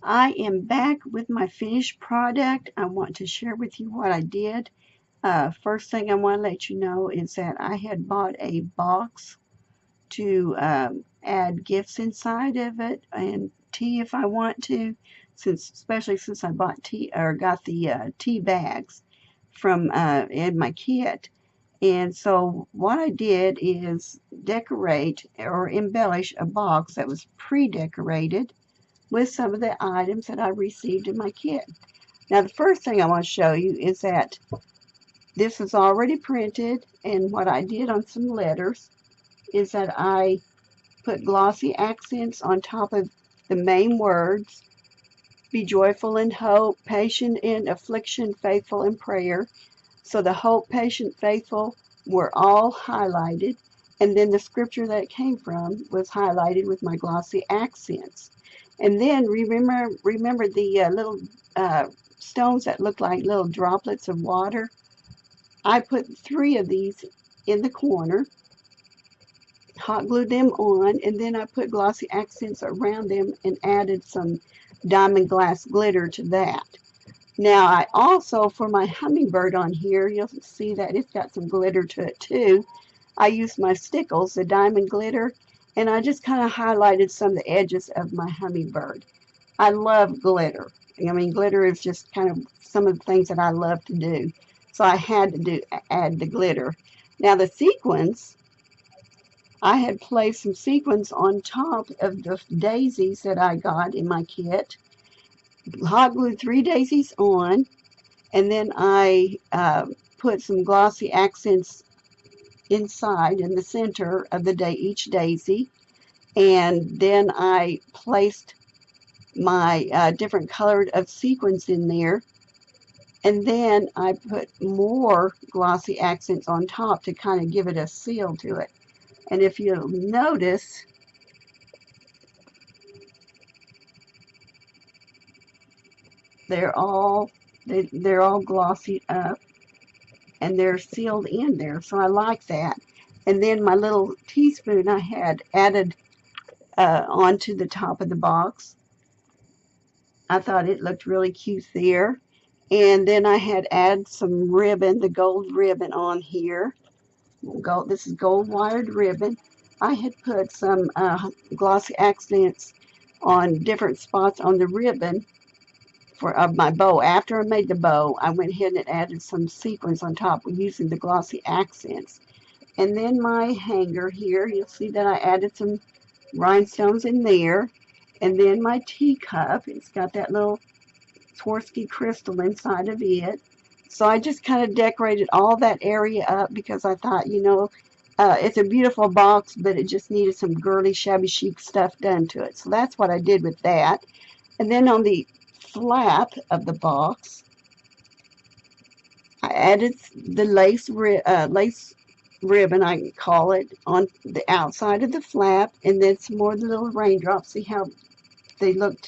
I am back with my finished product. I want to share with you what I did. First thing I want to let you know is that I had bought a box to add gifts inside of it and tea if I want to, especially since I bought tea or got the tea bags from in my kit. And so what I did is decorate or embellish a box that was pre-decorated with some of the items that I received in my kit. Now the first thing I want to show you is that this is already printed, and what I did on some letters is that I put glossy accents on top of the main words: be joyful in hope, patient in affliction, faithful in prayer. So the hope, patient, faithful were all highlighted, and then the scripture that it came from was highlighted with my glossy accents. And then remember the little stones that look like little droplets of water? I put 3 of these in the corner, hot glued them on, and then I put glossy accents around them and added some diamond glass glitter to that. Now I also, for my hummingbird on here, you'll see that it's got some glitter to it too. I used my stickles, the diamond glitter, and I just kind of highlighted some of the edges of my hummingbird. I love glitter. I mean, glitter is just kind of some of the things that I love to do. So I had to add the glitter. Now the sequins, I had placed some sequins on top of the daisies that I got in my kit. Hot glued 3 daisies on, and then I put some glossy accents inside in the center of each daisy, and then I placed my different colored of sequins in there, and then I put more glossy accents on top to kind of give it a seal to it. And if you'll notice, they're all glossy up and they're sealed in there, so I like that. And then my little teaspoon I had added onto the top of the box. I thought it looked really cute there. And then I had added some ribbon, the gold ribbon on here. This is gold wired ribbon. I had put some glossy accents on different spots on the ribbon of my bow. After I made the bow, I went ahead and added some sequins on top using the glossy accents. And then my hanger here, you'll see that I added some rhinestones in there. And then my teacup, it's got that little Swarovski crystal inside of it. So I just kind of decorated all that area up because I thought, it's a beautiful box, but it just needed some girly, shabby chic stuff done to it. So that's what I did with that. And then on the flap of the box, I added the lace ribbon, I call it, on the outside of the flap, and then some more of the little raindrops. See how they look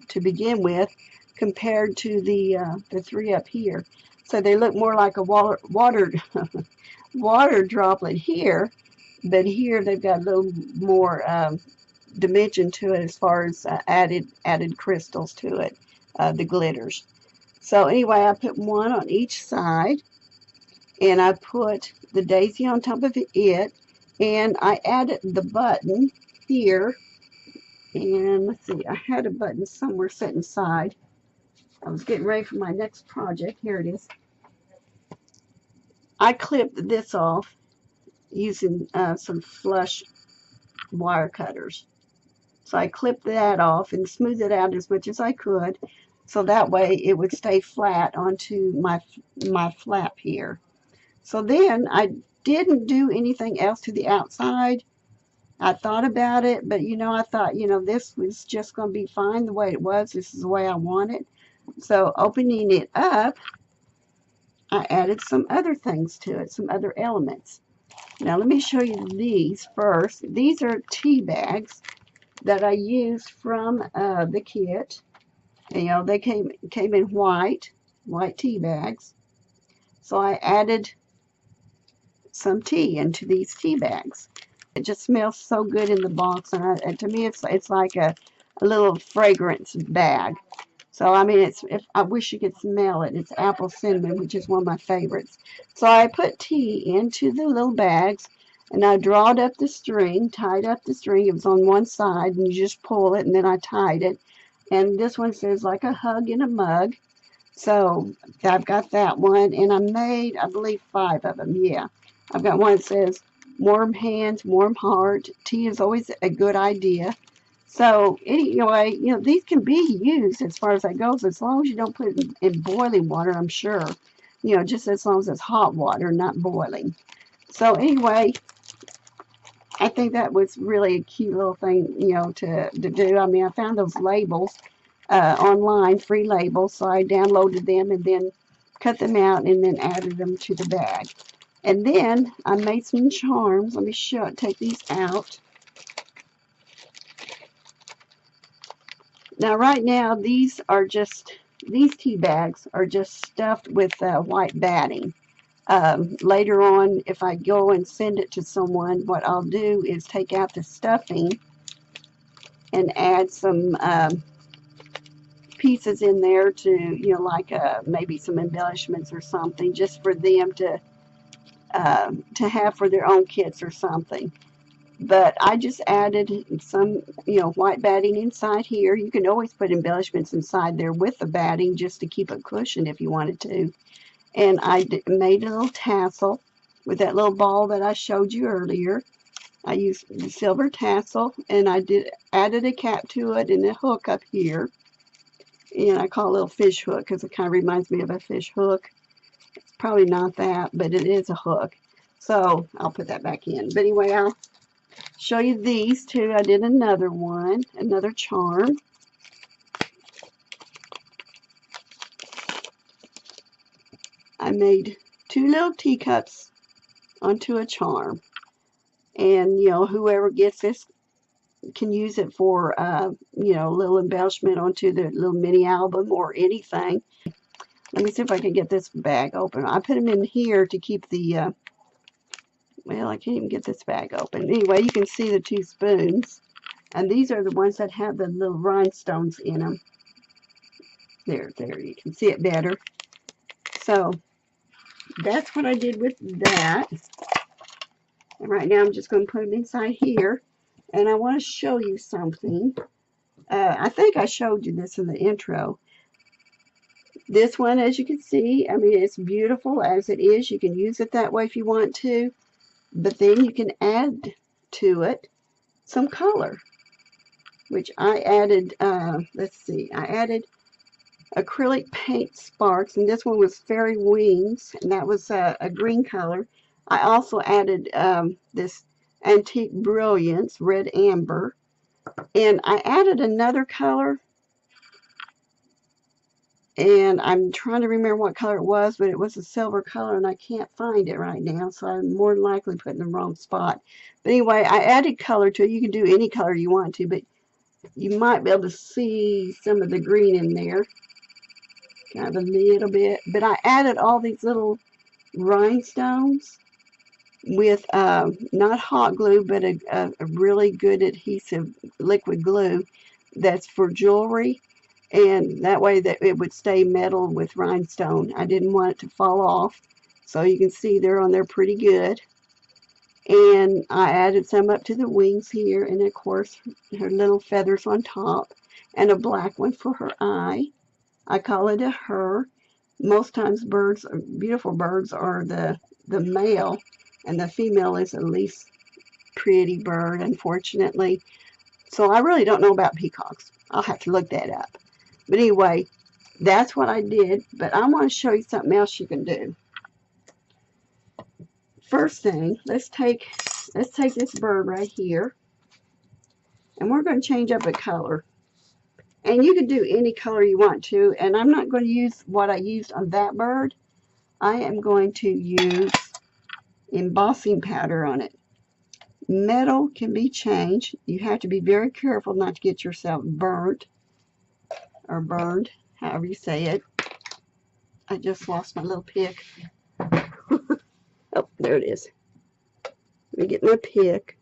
to begin with compared to the 3 up here. So they look more like a water droplet here, but here they've got a little more dimension to it as far as added crystals to it, the glitters. So anyway, I put one on each side, and I put the daisy on top of it, and I added the button here. And let's see, I had a button somewhere set inside. I was getting ready for my next project. Here it is. I clipped this off using some flush wire cutters. So I clipped that off and smoothed it out as much as I could, so that way it would stay flat onto my flap here. So then I didn't do anything else to the outside. I thought about it, but I thought, this was just going to be fine the way it was. This is the way I want it. So opening it up, I added some other things to it, some other elements. Now let me show you these first. These are tea bags that I used from the kit. And, they came in white tea bags. So I added some tea into these tea bags. It just smells so good in the box, and to me it's like a a little fragrance bag. So, I mean, I wish you could smell it. It's apple cinnamon, which is one of my favorites. So I put tea into the little bags, and I drawed up the string, tied up the string. It was on one side, and you just pull it, and then I tied it. And this one says like a hug in a mug. So I've got that one, and I made, I believe, 5 of them. Yeah, I've got one that says warm hands, warm heart. Tea is always a good idea. So anyway, these can be used as far as that goes, as long as you don't put it in boiling water, I'm sure. Just as long as it's hot water, not boiling. So anyway, I think that was really a cute little thing, to do. I mean, I found those labels online, free labels, so I downloaded them and then cut them out and then added them to the bag. And then I made some charms. Let me take these out. Now, right now, these tea bags are just stuffed with white batting. Later on, if I go and send it to someone, what I'll do is take out the stuffing and add some pieces in there to, like maybe some embellishments or something, just for them to have for their own kids or something. But I just added some, white batting inside here. You can always put embellishments inside there with the batting just to keep it cushioned if you wanted to. And I made a little tassel with that little ball that I showed you earlier. I used the silver tassel, and I added a cap to it and a hook up here. And I call it a little fish hook because it kind of reminds me of a fish hook. It's probably not that, but it is a hook. So I'll put that back in. But anyway, I'll show you these two. I did another one, another charm. I made 2 little teacups onto a charm. And, whoever gets this can use it for, a little embellishment onto the little mini album or anything. Let me see if I can get this bag open. I put them in here to keep the, well, I can't even get this bag open. Anyway, you can see the 2 spoons. And these are the ones that have the little rhinestones in them. There, you can see it better. So, that's what I did with that. And right now I'm just going to put them inside here. And I want to show you something. I think I showed you this in the intro. This one, as you can see, I mean, it's beautiful as it is. You can use it that way if you want to. But then you can add to it some color, which I added, let's see, I added acrylic paint sparks, and this one was fairy wings, and that was a green color. I also added this antique brilliance, red amber, and I added another color, and I'm trying to remember what color it was, but it was a silver color, and I can't find it right now, so I'm more than likely putting the wrong spot. But anyway, I added color to it. You can do any color you want to, but you might be able to see some of the green in there, kind of a little bit. But I added all these little rhinestones with not hot glue, but a really good adhesive liquid glue that's for jewelry, and that way that it would stay metal with rhinestone. I didn't want it to fall off, so you can see they're on there pretty good. And I added some up to the wings here, and of course her little feathers on top, and a black one for her eye. I call it a her. Most times beautiful birds are the male, and the female is the least pretty bird, unfortunately. So I really don't know about peacocks. I'll have to look that up. But anyway, that's what I did. But I want to show you something else you can do. First thing, let's take this bird right here, and we're going to change up a color. And you can do any color you want to, and I'm not going to use what I used on that bird. I am going to use embossing powder on it. Metal can be changed. You have to be very careful not to get yourself burnt or burned, however you say it. I just lost my little pick. Oh, there it is. Let me get my pick.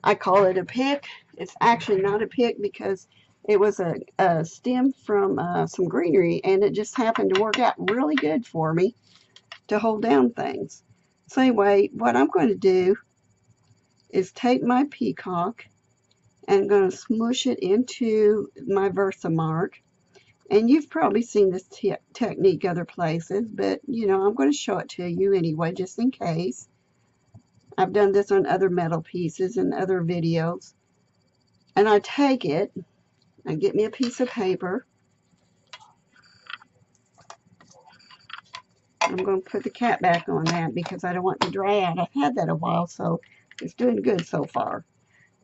I call it a pick. It's actually not a pick because it was a stem from some greenery, and it just happened to work out really good for me to hold down things. So anyway, what I'm going to do is take my peacock and I'm going to smush it into my Versamark. And you've probably seen this technique other places, but you know, I'm going to show it to you anyway, just in case. I've done this on other metal pieces and other videos. And I take it, I get me a piece of paper. I'm going to put the cap back on that because I don't want it to dry out. I've had that a while, so it's doing good so far.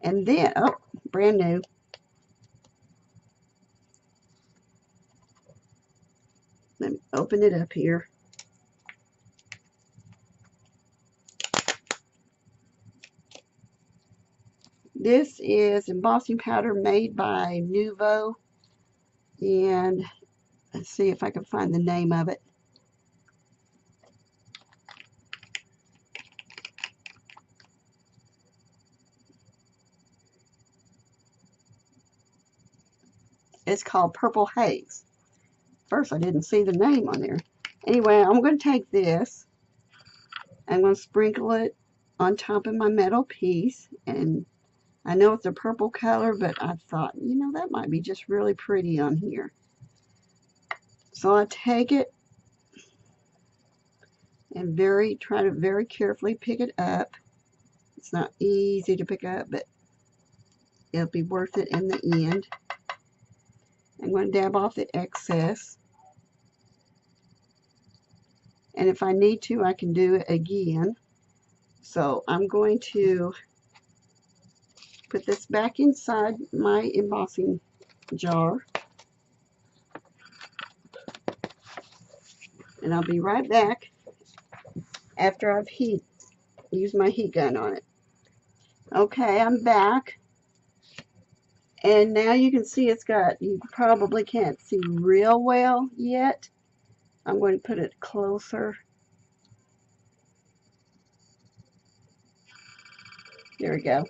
And then, oh, brand new. Let me open it up here. This is embossing powder made by Nuvo, and let's see if I can find the name of it. It's called Purple Haze. First, I didn't see the name on there. Anyway, I'm going to take this. I'm going to sprinkle it on top of my metal piece, and I know it's a purple color, but I thought, you know, that might be just really pretty on here. So I take it and try to very carefully pick it up. It's not easy to pick up, but it'll be worth it in the end. I'm going to dab off the excess. And if I need to, I can do it again. So I'm going to put this back inside my embossing jar. And I'll be right back after I've used my heat gun on it. Okay, I'm back. And now you can see it's got, you probably can't see real well yet. I'm going to put it closer. There we go.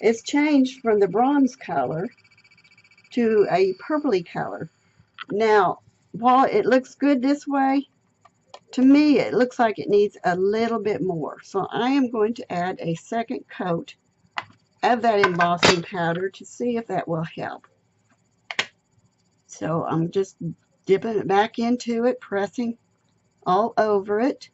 It's changed from the bronze color to a purpley color. Now, while it looks good this way, to me it looks like it needs a little bit more. So I am going to add a second coat of that embossing powder to see if that will help. So I'm just dipping it back into it, pressing all over it.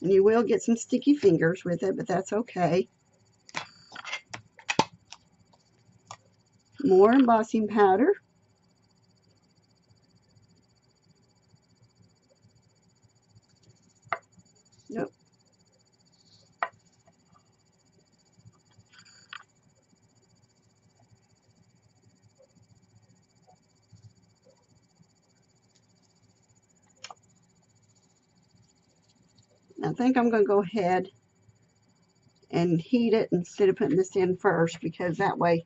And you will get some sticky fingers with it, but that's okay. More embossing powder. Nope. I think I'm going to go ahead and heat it instead of putting this in first, because that way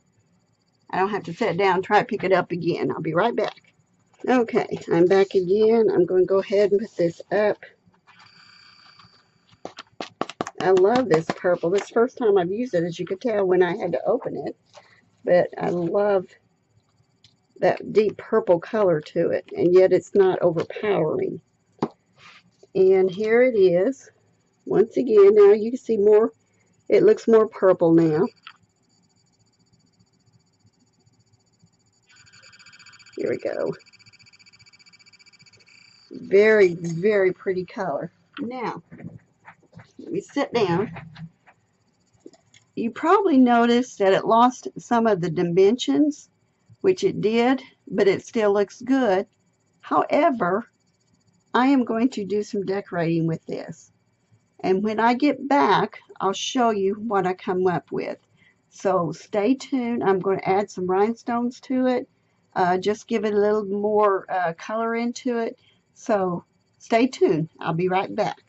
I don't have to sit down and try to pick it up again. I'll be right back. Okay, I'm back again. I'm going to go ahead and put this up. I love this purple. This is the first time I've used it, as you could tell when I had to open it. But I love that deep purple color to it, and yet it's not overpowering. And here it is. Once again, now you can see more. It looks more purple now. Here we go. Very, very pretty color. Now, let me sit down. You probably noticed that it lost some of the dimensions, which it did, but it still looks good. However, I am going to do some decorating with this. And when I get back, I'll show you what I come up with. So stay tuned. I'm going to add some rhinestones to it. Just give it a little more color into it. So stay tuned. I'll be right back.